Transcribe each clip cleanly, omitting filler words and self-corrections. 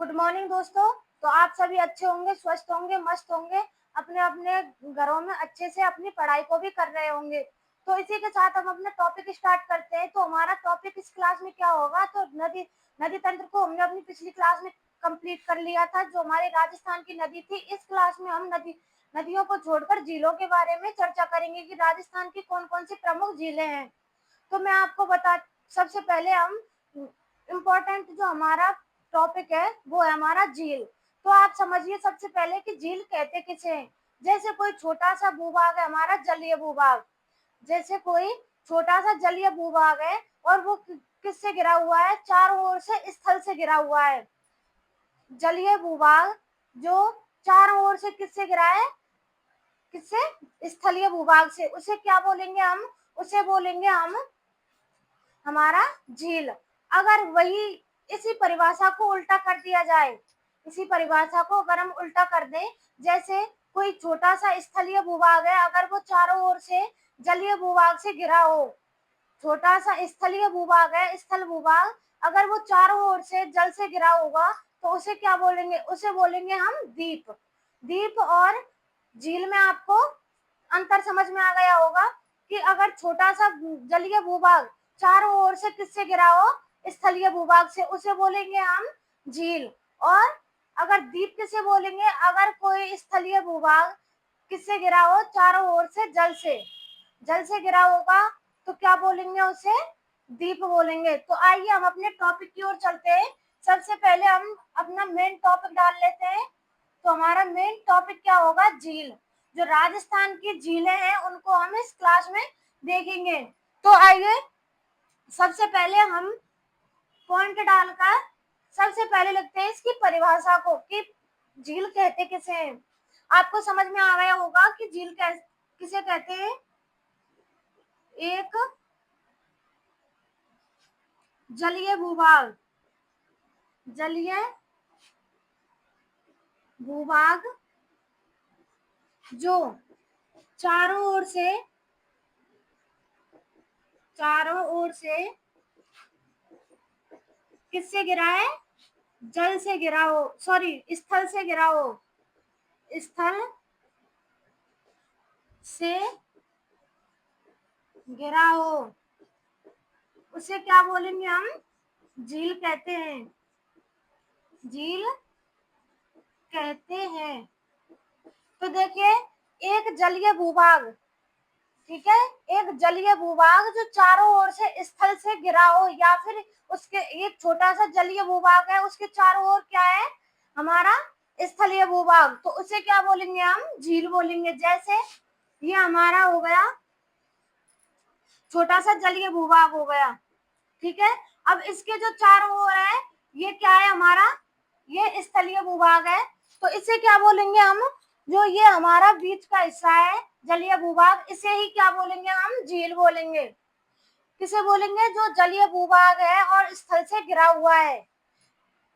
Good morning दोस्तों। तो आप सभी अच्छे होंगे, स्वस्थ होंगे, मस्त होंगे, अपने अपने घरों में अच्छे से अपनी पढ़ाई को भी कर रहे होंगे। तो इसी के साथ हम अपना टॉपिक स्टार्ट करते हैं। तो हमारा टॉपिक इस क्लास में क्या होगा, तो नदी नदी तंत्र को हमने अपनी पिछली क्लास में कंप्लीट कर लिया था, जो हमारे राजस्थान की नदी थी। इस क्लास में हम नदियों को छोड़कर झीलों के बारे में चर्चा करेंगे कि राजस्थान की कौन कौन सी प्रमुख झीलें हैं। तो मैं आपको बता सबसे पहले हम इम्पोर्टेंट जो हमारा टॉपिक है वो है हमारा झील। तो आप समझिए सबसे पहले कि झील कहते किसे हैं। जैसे कोई छोटा सा भूभाग है हमारा जलीय भूभाग, जैसे कोई छोटा सा जलीय भूभाग है और वो किससे घिरा हुआ है, चारों ओर से स्थल से घिरा हुआ है। जलीय भूभाग जो चारों ओर से किससे घिरा है, किससे, स्थलीय भूभाग से, उसे क्या बोलेंगे हम, उसे बोलेंगे हम हमारा झील। अगर वही इसी परिभाषा को उल्टा कर दिया जाए, इसी परिभाषा को अगर हम उल्टा कर दें, जैसे कोई छोटा सा स्थलीय भूभाग है, अगर वो चारों ओर से जलीय भूभाग से घिरा हो, छोटा सा स्थलीय भूभाग है, स्थल भूभाग, अगर वो चारों ओर से जल से घिरा होगा तो उसे क्या बोलेंगे, उसे बोलेंगे हम द्वीप। द्वीप और झील में आपको अंतर समझ में आ गया होगा कि अगर छोटा सा जलीय भूभाग चारों ओर से किससे घिरा हो, स्थलीय भूभाग से, उसे बोलेंगे हम झील। और अगर द्वीप किसे बोलेंगे, अगर कोई स्थलीय भूभाग किससे घिरा हो, चारों ओर से जल से घिरा होगा तो क्या बोलेंगे, उसे द्वीप बोलेंगे। तो आइए हम अपने टॉपिक की ओर चलते हैं। सबसे पहले हम अपना मेन टॉपिक डाल लेते हैं। तो हमारा मेन टॉपिक क्या होगा, झील। जो राजस्थान की झीलें हैं उनको हम इस क्लास में देखेंगे। तो आइए सबसे पहले हम पॉइंट डालकर सबसे पहले लिखते हैं इसकी परिभाषा को कि झील कहते किसे हैं। आपको समझ में आ गया होगा कि झील किसे कहते हैं। एक जलीय भूभाग, जलीय भूभाग जो चारों ओर से किससे घिरा है, जल से घिरा हो, सॉरी स्थल से घिरा हो, स्थल से घिरा हो, उसे क्या बोलेंगे हम, झील कहते हैं, झील कहते हैं। तो देखिए एक जलीय भूभाग, ठीक है, एक जलीय भूभाग जो चारों ओर से स्थल से घिरा हो, या फिर उसके एक छोटा सा जलीय भूभाग है उसके चारों ओर क्या है, हमारा स्थलीय भूभाग, तो उसे क्या बोलेंगे हम, झील बोलेंगे। जैसे ये हमारा हो गया छोटा सा जलीय भूभाग हो गया, ठीक है। अब इसके जो चारों ओर है ये क्या है हमारा, ये स्थलीय भूभाग है, तो इसे क्या बोलेंगे हम, जो ये हमारा बीच का हिस्सा है जलीय भूभाग, इसे ही क्या बोलेंगे हम, झील बोलेंगे। किसे बोलेंगे, जो जलीय भूभाग है और स्थल से घिरा हुआ है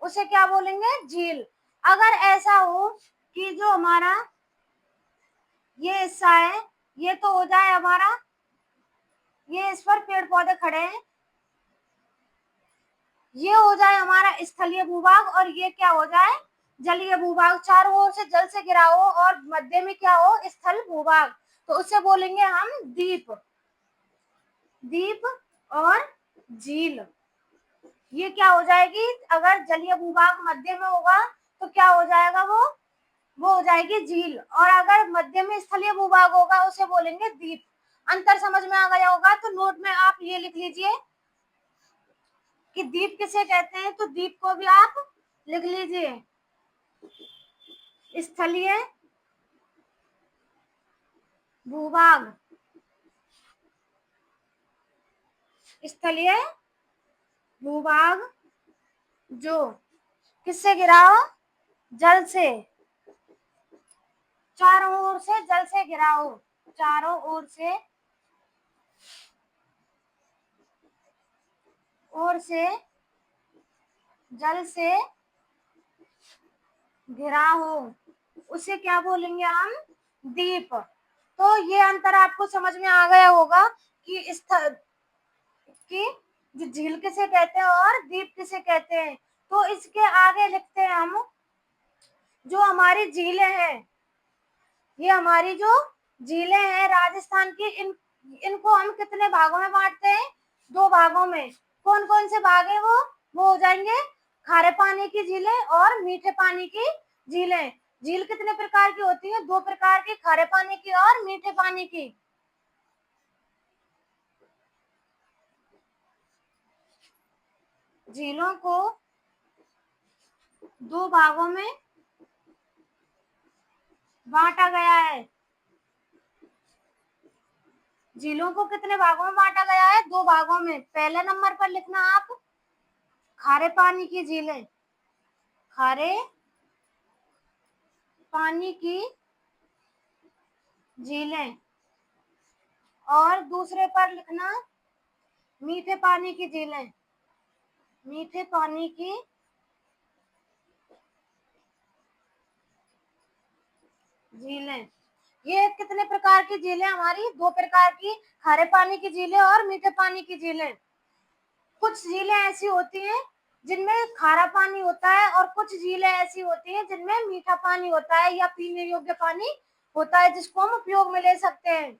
उसे क्या बोलेंगे, झील। अगर ऐसा हो कि जो हमारा ये हिस्सा है ये तो हो जाए हमारा, ये इस पर पेड़ पौधे खड़े हैं, ये हो जाए हमारा स्थलीय भूभाग, और ये क्या हो जाए, जलीय भूभाग, चारों ओर से जल से घिरा हो और मध्य में क्या हो, स्थल भूभाग, तो उसे बोलेंगे हम द्वीप। द्वीप और झील ये क्या हो जाएगी, अगर जलीय भूभाग मध्य में होगा तो क्या हो जाएगा, वो हो जाएगी झील, और अगर मध्य में स्थलीय भूभाग होगा उसे बोलेंगे द्वीप। अंतर समझ में आ गया होगा, तो नोट में आप ये लिख लीजिए कि द्वीप किसे कहते हैं, तो द्वीप को भी आप लिख लीजिए, स्थलीय भूभाग, स्थलीय भूभाग जो किससे घिरा हो, जल से, चारों ओर से जल से घिरा हो, चारों ओर से जल से घिरा हो, उसे क्या बोलेंगे हम, द्वीप। तो ये अंतर आपको समझ में आ गया होगा कि कि जो झील किसे कहते हैं और द्वीप किसे कहते हैं। तो इसके आगे लिखते हैं जो हमारी झीलें हैं, ये हमारी जो झीलें हैं राजस्थान की, इनको हम कितने भागों में बांटते हैं? 2 भागों में। कौन कौन से भाग है वो हो जाएंगे खारे पानी की झीलें और मीठे पानी की झीलें। झील कितने प्रकार की होती है? 2 प्रकार की, खारे पानी की और मीठे पानी की। झीलों को 2 भागों में बांटा गया है। झीलों को कितने भागों में बांटा गया है? 2 भागों में। पहले नंबर पर लिखना आप खारे पानी की झीलें, खारे पानी की झीलें, और दूसरे पर लिखना मीठे पानी की झीलें, मीठे पानी की झीलें। ये कितने प्रकार की झीलें हमारी? 2 प्रकार की, खारे पानी की झीलें और मीठे पानी की झीलें। कुछ झीलें ऐसी होती हैं जिनमें खारा पानी होता है और कुछ झीलें ऐसी होती हैं जिनमें मीठा पानी होता है या पीने योग्य पानी होता है जिसको हम उपयोग में ले सकते हैं।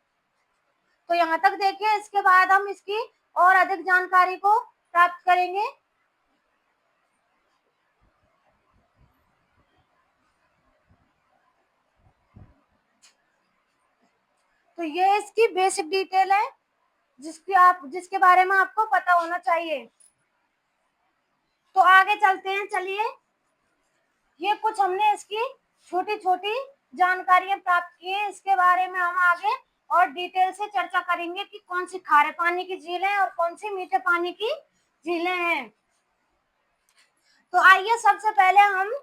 तो यहाँ तक देखिए, इसके बाद हम इसकी और अधिक जानकारी को प्राप्त करेंगे। तो ये इसकी बेसिक डिटेल है जिसके बारे में आपको पता होना चाहिए। तो आगे चलते हैं, चलिए। ये कुछ हमने इसकी छोटी छोटी जानकारियां प्राप्त की है, इसके बारे में हम आगे और डिटेल से चर्चा करेंगे कि कौन सी खारे पानी की झीलें हैं और कौन सी मीठे पानी की झीलें हैं। तो आइए सबसे पहले हम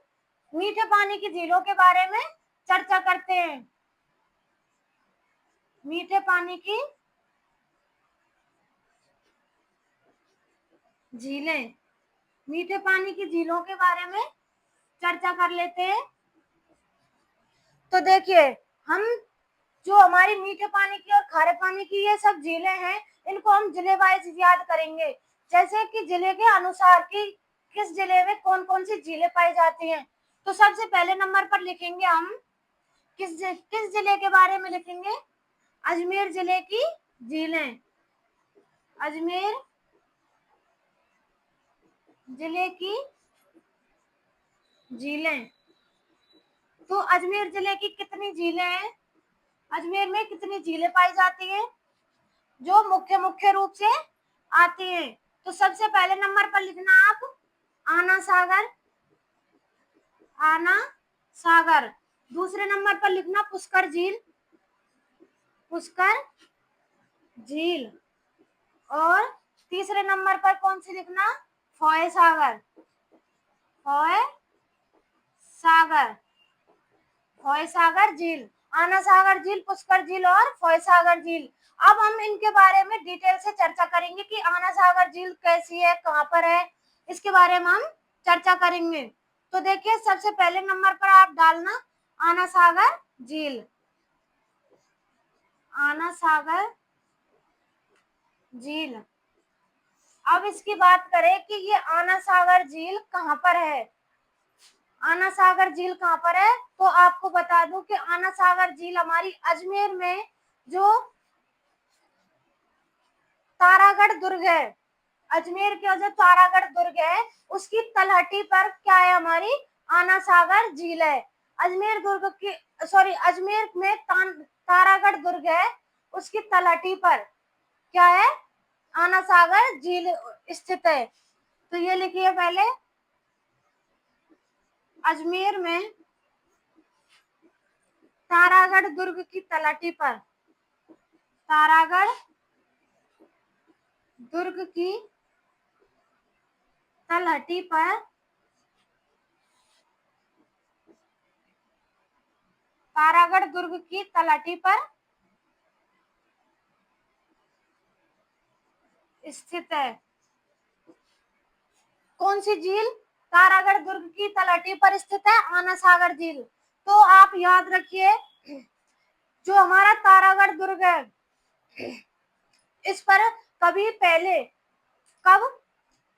मीठे पानी की झीलों के बारे में चर्चा करते हैं। मीठे पानी की झीलें, मीठे पानी की झीलों के बारे में चर्चा कर लेते हैं। तो देखिए, हम जो हमारी मीठे पानी की और खारे पानी की ये सब झीलें हैं, इनको हम जिले वाइज याद करेंगे। जैसे कि जिले के अनुसार कि किस जिले में कौन कौन सी झीलें पाई जाती हैं। तो सबसे पहले नंबर पर लिखेंगे हम किस जिले के बारे में लिखेंगे? अजमेर जिले की झीलें, अजमेर जिले की झीलें। तो अजमेर जिले की कितनी झीलें हैं? अजमेर में कितनी झीलें पाई जाती हैं जो मुख्य मुख्य रूप से आती हैं? तो सबसे पहले नंबर पर लिखना आप आना सागर, आना सागर। दूसरे नंबर पर लिखना पुष्कर झील, पुष्कर झील। और तीसरे नंबर पर कौन सी लिखना? फॉय सागर, फॉय सागर, फॉय सागर झील। आना सागर झील, पुष्कर झील और फॉय सागर झील। अब हम इनके बारे में डिटेल से चर्चा करेंगे कि आना सागर झील कैसी है, कहाँ पर है, इसके बारे में हम चर्चा करेंगे। तो देखिए, सबसे पहले नंबर पर आप डालना आना सागर झील, आना सागर झील। अब इसकी बात करें कि ये आना सागर झील कहाँ पर है। आना सागर झील कहाँ पर है? तो आपको बता दूं कि आना सागर झील हमारी अजमेर में जो तारागढ़ दुर्ग है, अजमेर के जो तारागढ़ दुर्ग है उसकी तलहटी पर क्या है? हमारी आना सागर झील है। अजमेर दुर्ग की अजमेर में तारागढ़ दुर्ग है, उसकी तलहटी पर क्या है? आना सागर झील स्थित है। तो ये लिखिए पहले, अजमेर में तारागढ़ दुर्ग की तलहटी पर, तारागढ़ दुर्ग की तलहटी पर तारागढ़ दुर्ग की तलहटी पर स्थित है। कौन सी झील? तारागढ़ दुर्ग की तलहटी पर स्थित है आना सागर झील। तो आप याद रखिए, जो हमारा तारागढ़ दुर्ग है, इस पर कभी पहले, कब,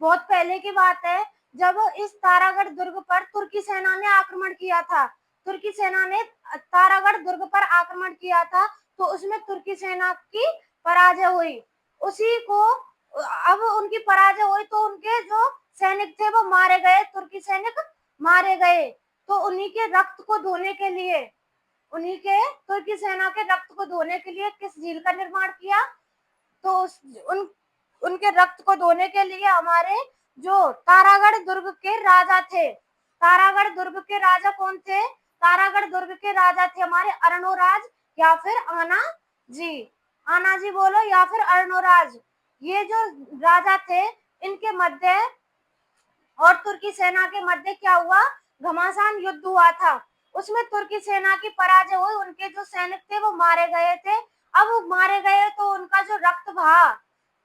बहुत पहले की बात है, जब इस तारागढ़ दुर्ग पर तुर्की सेना ने आक्रमण किया था, तुर्की सेना ने तारागढ़ दुर्ग पर आक्रमण किया था, तो उसमें तुर्की सेना की पराजय हुई। उसी को अब उनकी पराजय हुई तो उनके जो सैनिक थे वो मारे गए, तुर्की सैनिक मारे गए। तो उन्हीं के रक्त को धोने के लिए, उन्हीं के तुर्की सेना के रक्त को धोने के लिए किस झील का निर्माण किया? तो उनके रक्त को धोने के लिए हमारे जो तारागढ़ दुर्ग के राजा थे, तारागढ़ दुर्ग के राजा कौन थे? तारागढ़ दुर्ग के राजा थे हमारे अर्णोराज या फिर आना जी। आना जी बोलो या फिर अर्णोराज। ये जो राजा थे इनके मध्य और तुर्की सेना के मध्य क्या हुआ? घमासान युद्ध हुआ था। उसमें तुर्की सेना की पराजय हुई, उनके जो सैनिक थे वो मारे गए थे। अब वो मारे गए तो उनका जो रक्त बहा,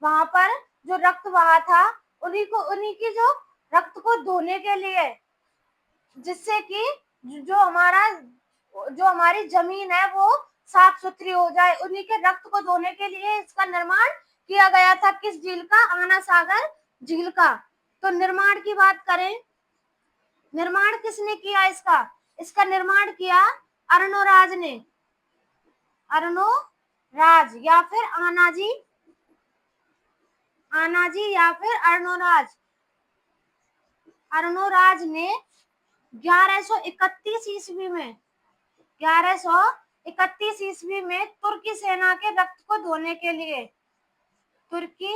वहां पर जो रक्त बहा था उन्हीं की जो रक्त को धोने के लिए, जिससे कि जो हमारी जमीन है वो साफ सुथरी हो जाए, उन्हीं के रक्त को धोने के लिए इसका निर्माण किया गया था। किस झील का? आना सागर झील का। तो निर्माण की बात करें, निर्माण किसने किया इसका? इसका निर्माण किया अर्णोराज ने, अर्णोराज या फिर आनाजी, आनाजी या फिर अर्णोराज। अर्णोराज ने 1131 ईस्वी में, 1131 ईस्वी में तुर्की सेना के रक्त को धोने के लिए, तुर्की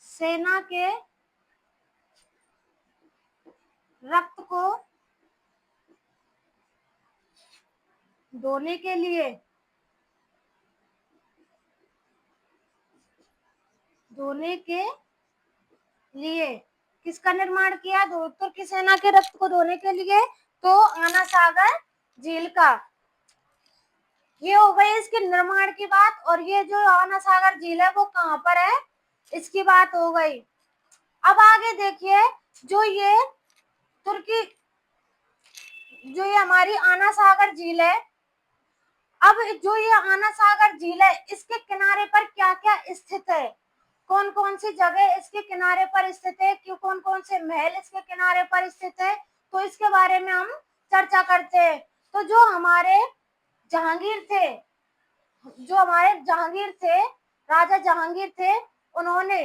सेना के रक्त को धोने के लिए, धोने के लिए किसका निर्माण किया? तुर्की सेना के रक्त को धोने के लिए तो आना सागर झील का। ये हो गई इसके निर्माण की बात। और ये जो आना सागर झील है वो कहाँ पर है, इसकी बात हो गई। अब आगे देखिए, जो ये तुर्की, जो ये हमारी आना सागर झील है, अब जो ये आना सागर झील है इसके किनारे पर क्या क्या स्थित है, कौन कौन सी जगह इसके किनारे पर स्थित है, क्यों कौन कौन से महल इसके किनारे पर स्थित है, तो इसके बारे में हम चर्चा करते हैं। तो जो हमारे जहांगीर थे, जो हमारे जहांगीर थे, राजा जहांगीर थे, उन्होंने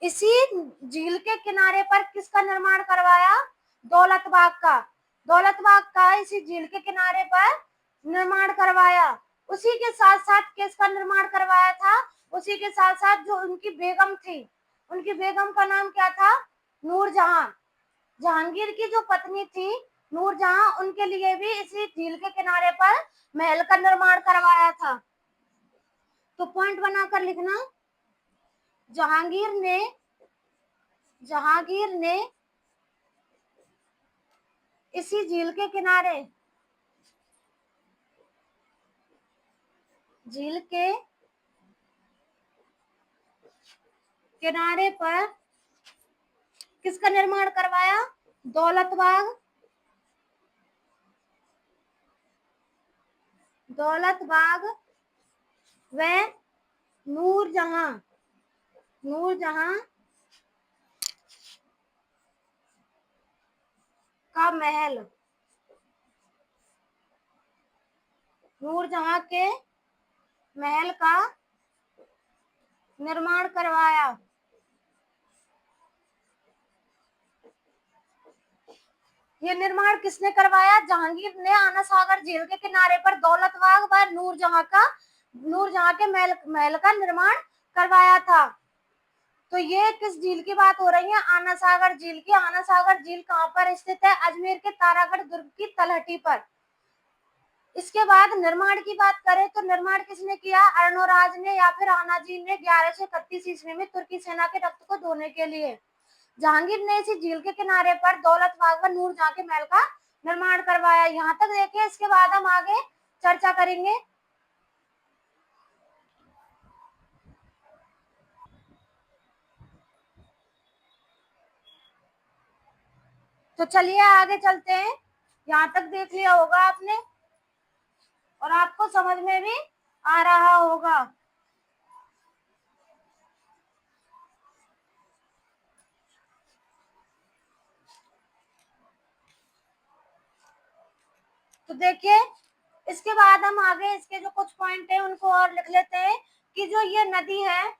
इसी झील के किनारे पर किसका निर्माण करवाया? दौलत बाग का। दौलत बाग का इसी झील के किनारे पर निर्माण करवाया। उसी के साथ साथ किसका निर्माण करवाया था? उसी के साथ साथ जो उनकी बेगम थी, उनकी बेगम का नाम क्या था? नूरजहां। जहांगीर की जो पत्नी थी नूरजहां, उनके लिए भी इसी झील के किनारे पर महल का निर्माण करवाया था। तो पॉइंट बनाकर लिखना, जहांगीर ने इसी झील के किनारे, झील के किनारे पर किसका निर्माण करवाया? दौलत बाग, दौलत बाग व नूरजहां, नूरजहां का महल, नूरजहां के महल का निर्माण करवाया। ये निर्माण किसने करवाया? जहांगीर ने आना सागर झील के किनारे पर दौलत बाग व नूरजहां के महल का निर्माण करवाया था। तो ये किस झील की बात हो रही है? आना सागर झील की। आना सागर झील कहाँ पर स्थित है? अजमेर के तारागढ़ दुर्ग की तलहटी पर। इसके बाद निर्माण की बात करें तो निर्माण किसने किया? अर्णोराज ने या फिर आनाजी ने 1131 ईस्वी में तुर्की सेना के रक्त को धोने के लिए। जहांगीर ने इसी झील के किनारे पर दौलत बाग व नूरजहां के महल का निर्माण करवाया। यहाँ तक देखिए, इसके बाद हम आगे चर्चा करेंगे। तो चलिए आगे चलते हैं। यहाँ तक देख लिया होगा आपने और आपको समझ में भी आ रहा होगा। तो देखिए, इसके बाद हम आगे इसके जो कुछ पॉइंट है उनको और लिख लेते हैं कि जो ये नदी है,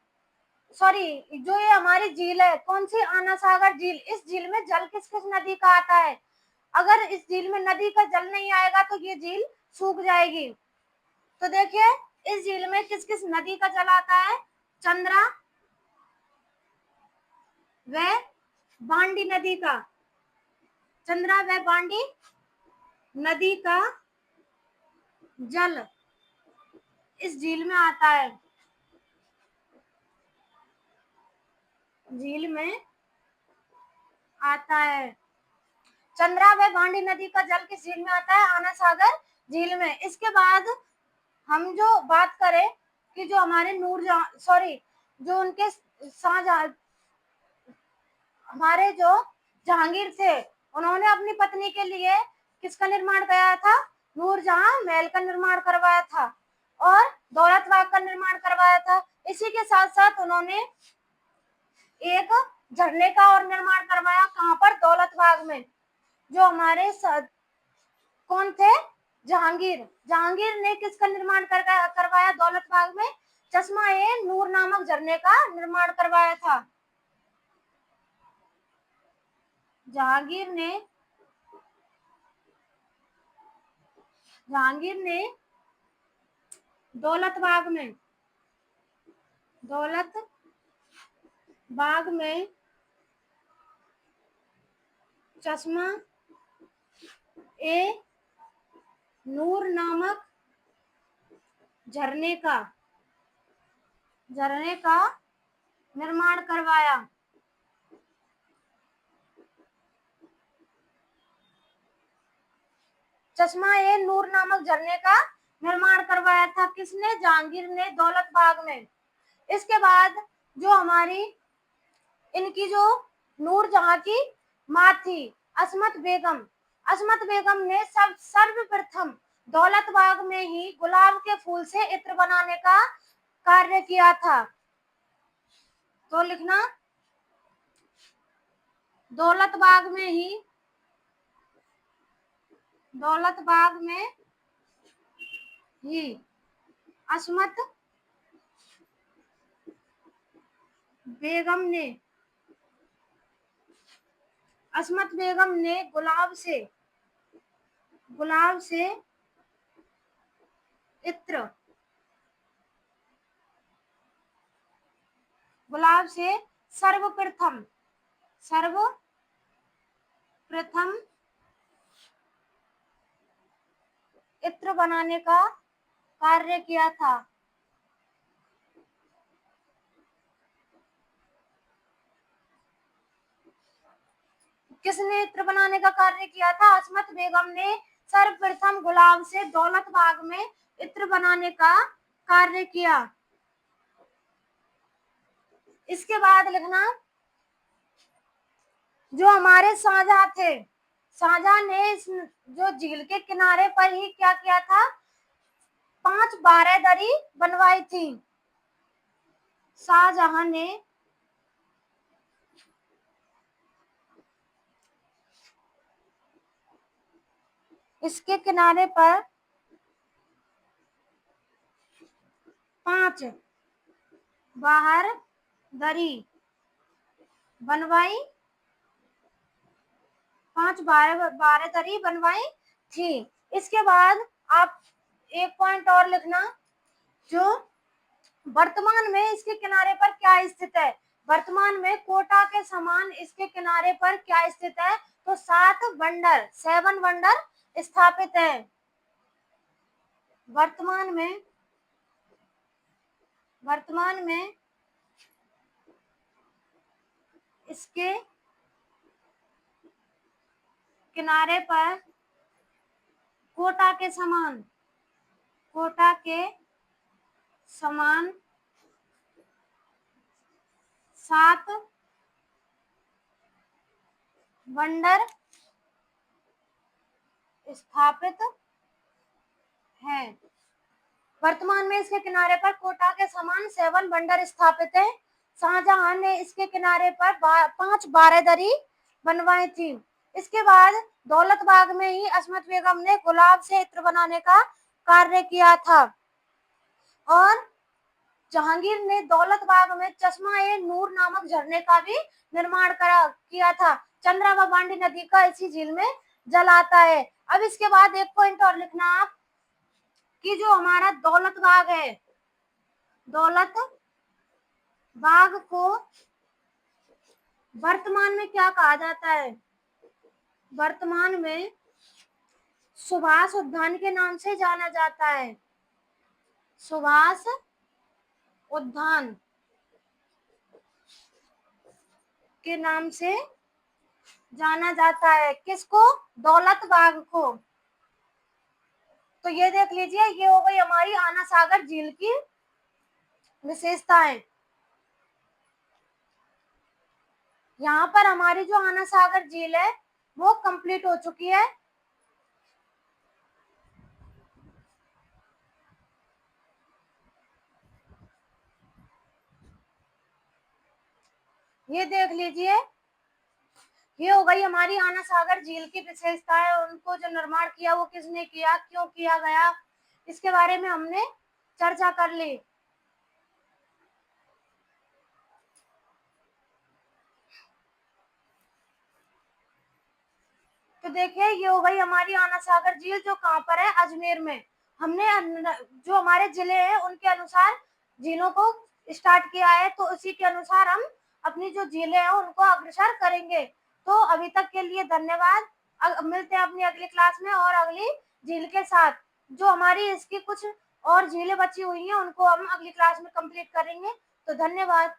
सॉरी, जो ये हमारी झील है, कौन सी, आना सागर झील, इस झील में जल किस किस नदी का आता है? अगर इस झील में नदी का जल नहीं आएगा तो ये झील सूख जाएगी। तो देखिए, इस झील में किस किस नदी का जल आता है? चंद्रा व बांडी नदी का, चंद्रा व बांडी नदी का जल इस झील में आता है, झील में आता है। चंद्रा व बांडी नदी का जल किस झील में आता है? आना सागर झील में। इसके बाद हम जो बात करें कि जो हमारे नूरजहां, सॉरी, जो उनके शाहजहां, हमारे जो जहांगीर थे, उन्होंने अपनी पत्नी के लिए किसका निर्माण कराया था? नूरजहां महल का निर्माण करवाया था और दौलत बाग का निर्माण करवाया था। इसी के साथ साथ उन्होंने एक झरने का और निर्माण करवाया, कहां पर? दौलत बाग में। जो हमारे कौन थे? जहांगीर। जहांगीर ने किसका निर्माण करवाया दौलत बाग में? चश्मा ए नूर नामक झरने का निर्माण करवाया था। जहांगीर ने दौलत बाग में चश्मा ए नूर नामक झरने का निर्माण करवाया। चश्मा ए नूर नामक झरने का निर्माण करवाया था। किसने? जहांगीर ने, दौलत बाग में। इसके बाद जो हमारी इनकी जो नूरजहां की माँ थी, अस्मत बेगम ने सर्वप्रथम दौलत बाग में ही गुलाब के फूल से इत्र बनाने का कार्य किया था। तो लिखना, दौलत बाग में ही अस्मत बेगम ने गुलाब से इत्र, गुलाब से सर्वप्रथम इत्र बनाने का कार्य किया था। किसने इत्र बनाने का कार्य किया था? अस्मत बेगम ने सर्वप्रथम गुलाब से दौलत बाग में इत्र बनाने का कार्य किया। इसके बाद लिखना, जो हमारे शाहजहां थे, शाहजहां ने इस जो झील के किनारे पर ही क्या किया था? 5 बारहदरी बनवाई थी। शाहजहां ने इसके किनारे पर 5 बारहदरी बनवाई, 5 बारहदरी बनवाई थी। इसके बाद आप एक पॉइंट और लिखना, जो वर्तमान में इसके किनारे पर क्या स्थित है? वर्तमान में कोटा के समान इसके किनारे पर क्या स्थित है? तो 7 बंदर स्थापित है। वर्तमान में इसके किनारे पर कोटा के समान 7 बंदर स्थापित है। वर्तमान में इसके किनारे पर कोटा के समान 7 बंदर स्थापित है। शाहजहां ने इसके किनारे पर 5 बारहदरी बनवाई थी। इसके बाद दौलतबाग में ही अस्मत बेगम ने गुलाब से इत्र बनाने का कार्य किया था और जहांगीर ने दौलतबाग में चश्मा ए नूर नामक झरने का भी निर्माण किया था। चंद्राबा बांडी नदी का इसी झील में जल आता है। अब इसके बाद एक पॉइंट और लिखना आप कि जो हमारा दौलत बाग है, दौलत बाग को वर्तमान में क्या कहा जाता है? वर्तमान में सुभाष उद्यान के नाम से जाना जाता है। सुभाष उद्यान के नाम से जाना जाता है। किसको? दौलत बाग को। तो ये देख लीजिए, ये हो गई हमारी आना सागर झील की विशेषताएं। यहाँ पर हमारी जो आना सागर झील है वो कंप्लीट हो चुकी है। ये देख लीजिए, ये हो गई हमारी आना सागर झील की विशेषताएं। उनको जो निर्माण किया वो किसने किया, क्यों किया गया, इसके बारे में हमने चर्चा कर ली। तो देखिए, ये हो गई हमारी आना सागर झील, जो कहाँ पर है? अजमेर में। हमने जो हमारे जिले हैं उनके अनुसार झीलों को स्टार्ट किया है, तो उसी के अनुसार हम अपनी जो झीलें हैं उनको अग्रसर करेंगे। तो अभी तक के लिए धन्यवाद। मिलते हैं अपनी अगली क्लास में और अगली झील के साथ। जो हमारी इसकी कुछ और झीलें बची हुई हैं उनको हम अगली क्लास में कंप्लीट करेंगे। तो धन्यवाद।